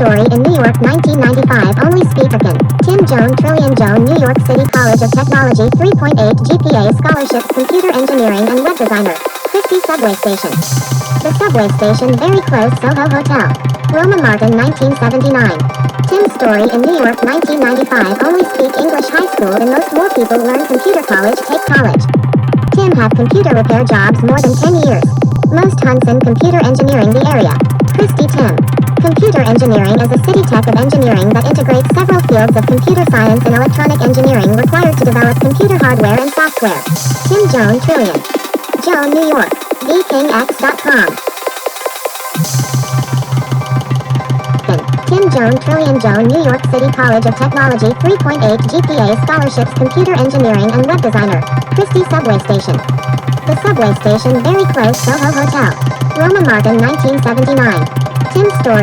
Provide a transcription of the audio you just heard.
Story in New York 1995 only Speakerkin. Tim Joan Trillion Joan New York City College of Technology 3.8 GPA scholarships computer engineering and web designer. Christie Subway Station. The subway station very close Soho Hotel. Roma Martin 1979. Tim Story in New York 1995 only speak English high school and most more people learn computer college take college. Tim have computer repair jobs more than 10 years. Most Hudson computer engineering the area. Christy Tim. Computer engineering is a city tech of engineering that integrates several fields of computer science and electronic engineering required to develop computer hardware and software. Tim Joan Trillion. Joan New York. VKingX.com. Tim Joan Trillion Joan New York City College of Technology 3.8 GPA scholarships computer engineering and web designer. Christie Subway Station. The subway station very close Soho Hotel. Roma Martin 1979. Tim Story